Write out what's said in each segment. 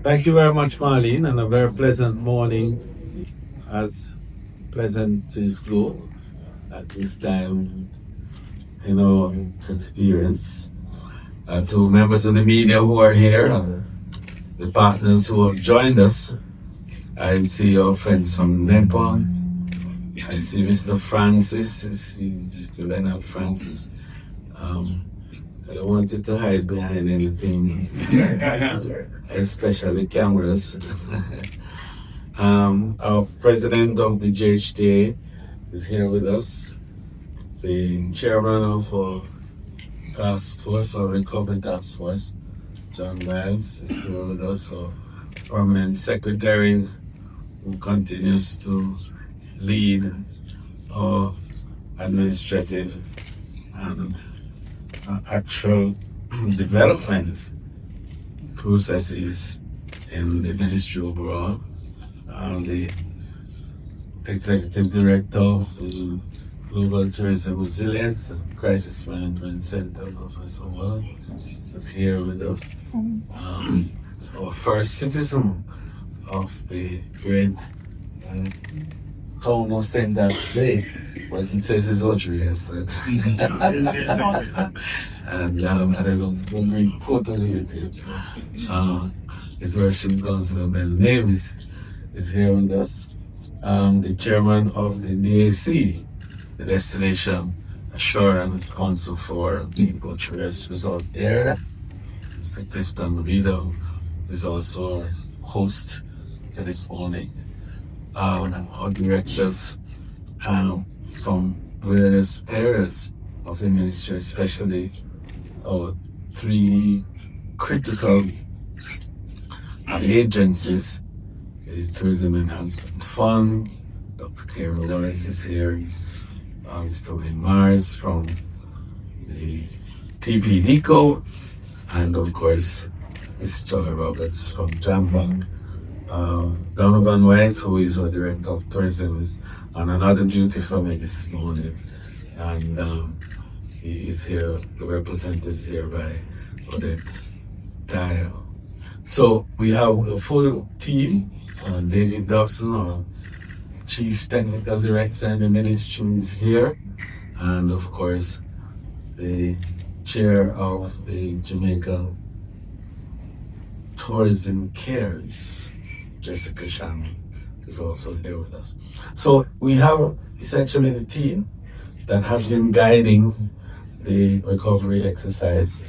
Thank you very much, Marlene, and a very pleasant morning, as pleasant to school at this time in our experience. To members of the media who are here, the partners who have joined us, I see our friends from Nepal. I see Mr. Francis, I see Mr. Leonard Francis. I don't want you to hide behind anything, especially cameras. Our president of the JHTA is here with us. The chairman of our task force, or recovery task force, John Miles, is here with us. Our permanent secretary, who continues to lead our administrative and actual development processes in the ministry overall. The executive director of the Global Tourism Resilience and Crisis Management Center, Professor Wall, is here with us. Our first citizen of the great town of St. Bay, but he says it's Audrey's. And I don't agree totally with him. His worship Council Ben Davis is here with us. The chairman of the DAC, the Destination Assurance Council for People Tourist Resort Area, Mr. Clifton Rido is also host to this morning. Our directors from various areas of the ministry, especially our three critical agencies, the Tourism Enhancement Fund, Dr. Claire Lawrence is here, Mr. Wayne Mars from the TPDCO, and of course, Mr. Joy Roberts from Jambank. Donovan White, who is our director of tourism, is on another duty for me this morning, and he is here, represented here by Odette Dial. So we have a full team. David Dobson, our Chief Technical Director in the ministry, is here, and of course the chair of the Jamaica Tourism Cares, Jessica Shannon, is also here with us. So we have essentially the team that has been guiding the recovery exercise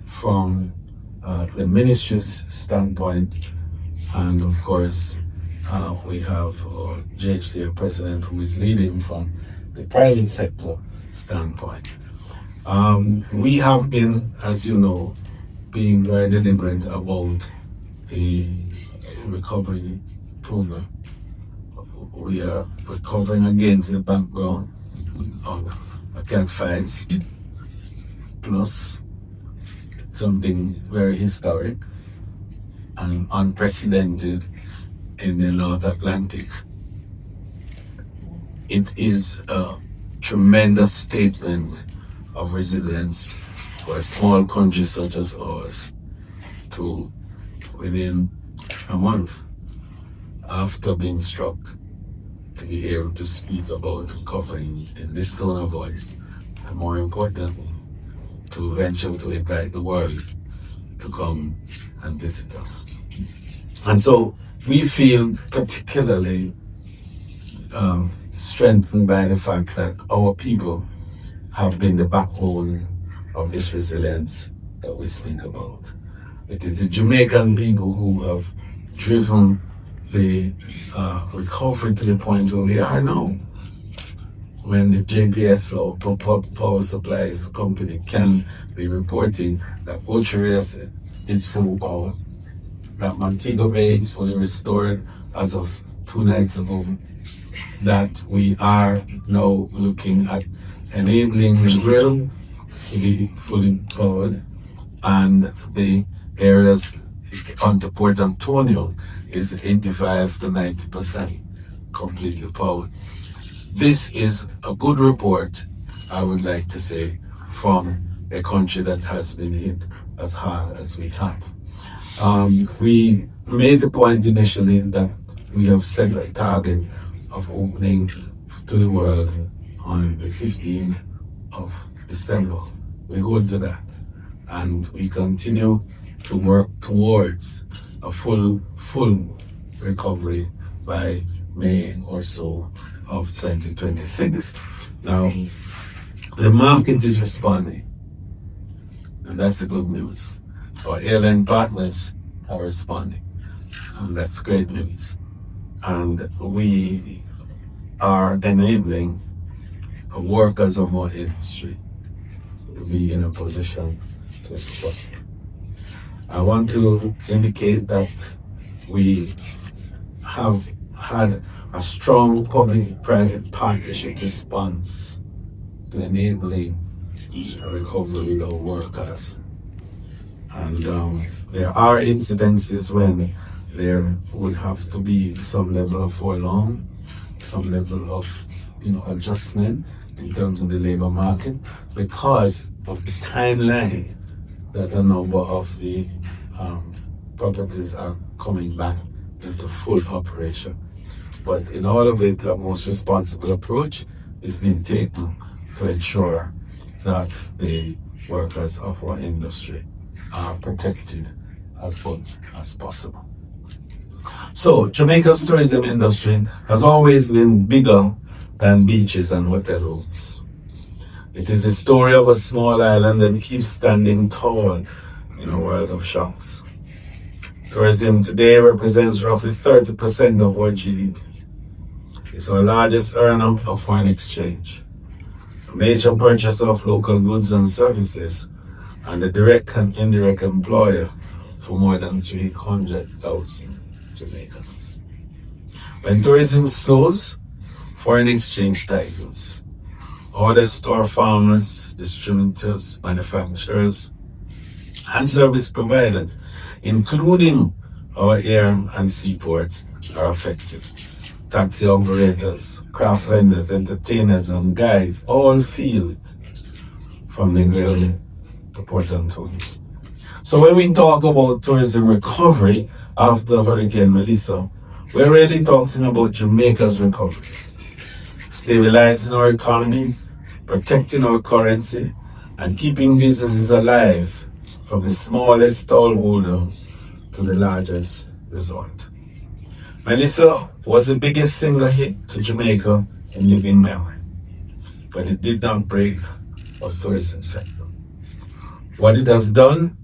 from the ministry's standpoint, and of course we have our JHTA president who is leading from the private sector standpoint. We have been, as you know, being very deliberate about the recovery program. We are recovering against the background of a Cat 5 plus something very historic and unprecedented in the North Atlantic. It is a tremendous statement of resilience for a small country such as ours to, within a month after being struck, to be able to speak about recovering in this tone of voice, and more importantly, to venture to invite the world to come and visit us. And so we feel particularly strengthened by the fact that our people have been the backbone of this resilience that we speak about. It is the Jamaican people who have driven the recovery to the point where we are now. When the JPS, or Power Supplies Company, can be reporting that Ochireas is full power, that Montego Bay is fully restored as of 2 nights ago, that we are now looking at enabling the grill to be fully powered, and the areas onto Port Antonio is 85 to 90% completely powered. This is a good report, I would like to say, from a country that has been hit as hard as we have. We made the point initially that we have set a target of opening to the world on the 15th of December. We hold to that, and we continue to work towards a full recovery by May or so of 2026. Now, the market is responding, and that's the good news. Our airline partners are responding, and that's great news. And we are enabling workers of our industry to be in a position to export. I want to indicate that we have had a strong public-private partnership response to enabling a recovery of workers. And there are incidences when there would have to be some level of furlough, some level of adjustment in terms of the labor market because of the timeline that a number of the properties are coming back into full operation. But in all of it, the most responsible approach is being taken to ensure that the workers of our industry are protected as much as possible. So, Jamaica's tourism industry has always been bigger than beaches and hotel rooms. It is the story of a small island that keeps standing tall in a world of shocks. Tourism today represents roughly 30% of our GDP. It's our largest earner of foreign exchange, a major purchaser of local goods and services, and a direct and indirect employer for more than 300,000 Jamaicans. When tourism slows, foreign exchange tightens. Orders to our farmers, distributors, manufacturers, and service providers, including our air and seaports, are affected. Taxi operators, craft vendors, entertainers, and guides all feel it, from Negril to Port Antonio. So when we talk about tourism recovery after Hurricane Melissa, we're really talking about Jamaica's recovery, stabilizing our economy, protecting our currency, and keeping businesses alive from the smallest stallholder to the largest resort. Melissa was the biggest single hit to Jamaica in living memory, but it did not break our tourism sector. What it has done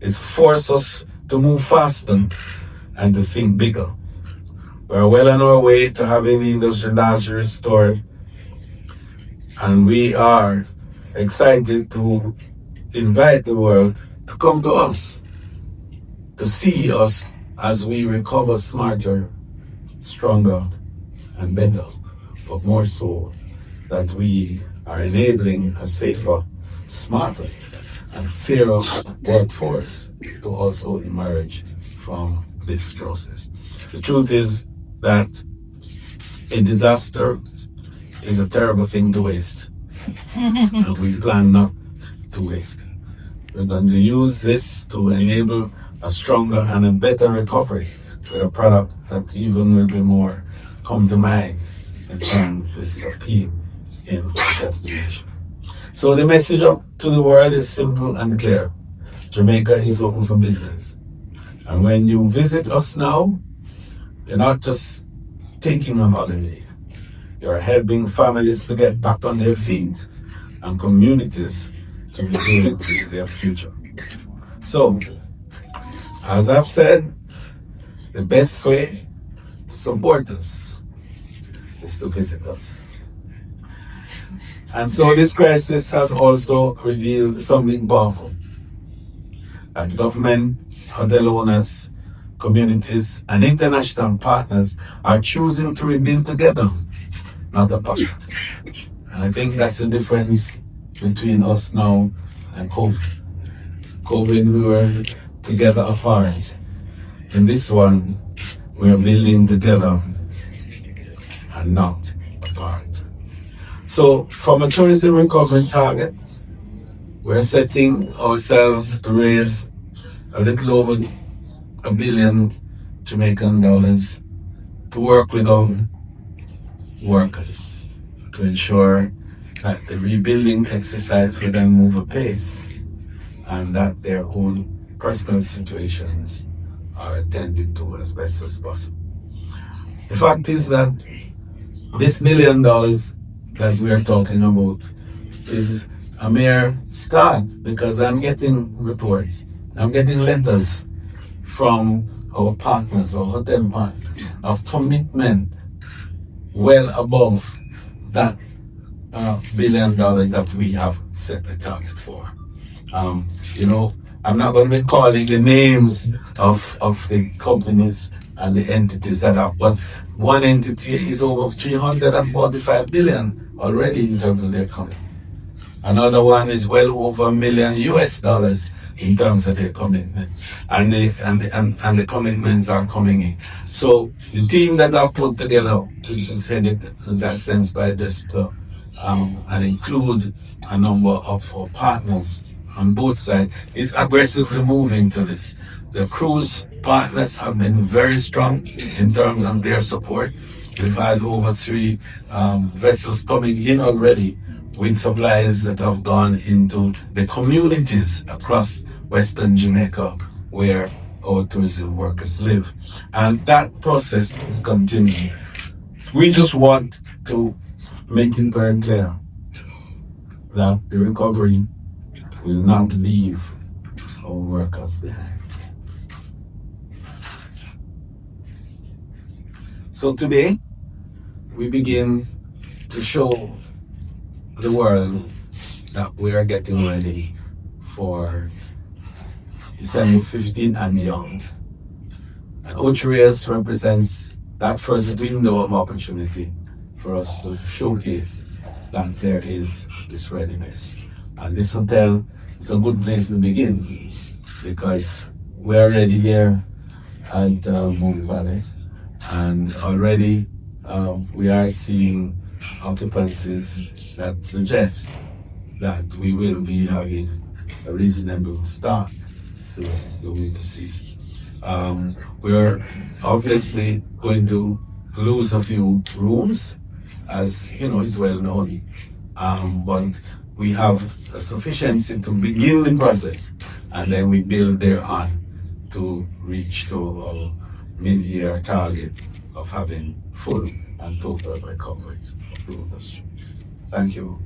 is force us to move faster and to think bigger. We're well on our way to having the industry largely restored, and we are excited to invite the world to come to us, to see us as we recover smarter, stronger, and better, but more so that we are enabling a safer, smarter, and fairer workforce to also emerge from this process. The truth is that a disaster is a terrible thing to waste, and we plan not to waste. We're going to use this to enable a stronger and a better recovery with a product that even will be more come to mind in terms of its appeal in destination. So the message up to the world is simple and clear. Jamaica is open for business. And when you visit us now, you're not just taking a holiday. You're helping families to get back on their feet and communities to rebuild their future. So, as I've said, the best way to support us is to visit us. And so this crisis has also revealed something powerful. That government, hotel owners, communities, and international partners are choosing to rebuild together, not apart. And I think that's the difference between us now and COVID. COVID, we were together apart. In this one, we are building together and not apart. So, from a tourism recovery target, we're setting ourselves to raise a little over 1 billion Jamaican dollars to work with our workers to ensure that the rebuilding exercise will then move apace and that their own personal situations are attended to as best as possible. The fact is that this $1 million that we are talking about is a mere start, because I'm getting reports, I'm getting letters from our partners, our hotel partners, of commitment well above that $1 billion that we have set the target for. You know, I'm not going to be calling the names of the companies and the entities that have, but one entity is over 345 billion already in terms of their commitment. Another one is well over $1 million US in terms of their commitment, and the commitments are coming in. So the team that I've put together, which is headed in that sense by Jessica, and include a number of our partners on both sides, is aggressively moving to this. The cruise partners have been very strong in terms of their support. We've had over 3 vessels coming in already with supplies that have gone into the communities across Western Jamaica where our tourism workers live. And that process is continuing. We just want to make it very clear that the recovery will not leave our workers behind. So today, we begin to show the world that we are getting ready for December 15 and beyond. And Ocherias represents that first window of opportunity for us to showcase that there is this readiness. And this hotel is a good place to begin, because we're already here at Moon Palace, and already we are seeing occupancies that suggest that we will be having a reasonable start to the winter season. We're obviously going to lose a few rooms, as you know, is well known, but we have a sufficiency to begin the process, and then we build thereon to reach to our mid-year target of having full and total recovery of the industry. Thank you.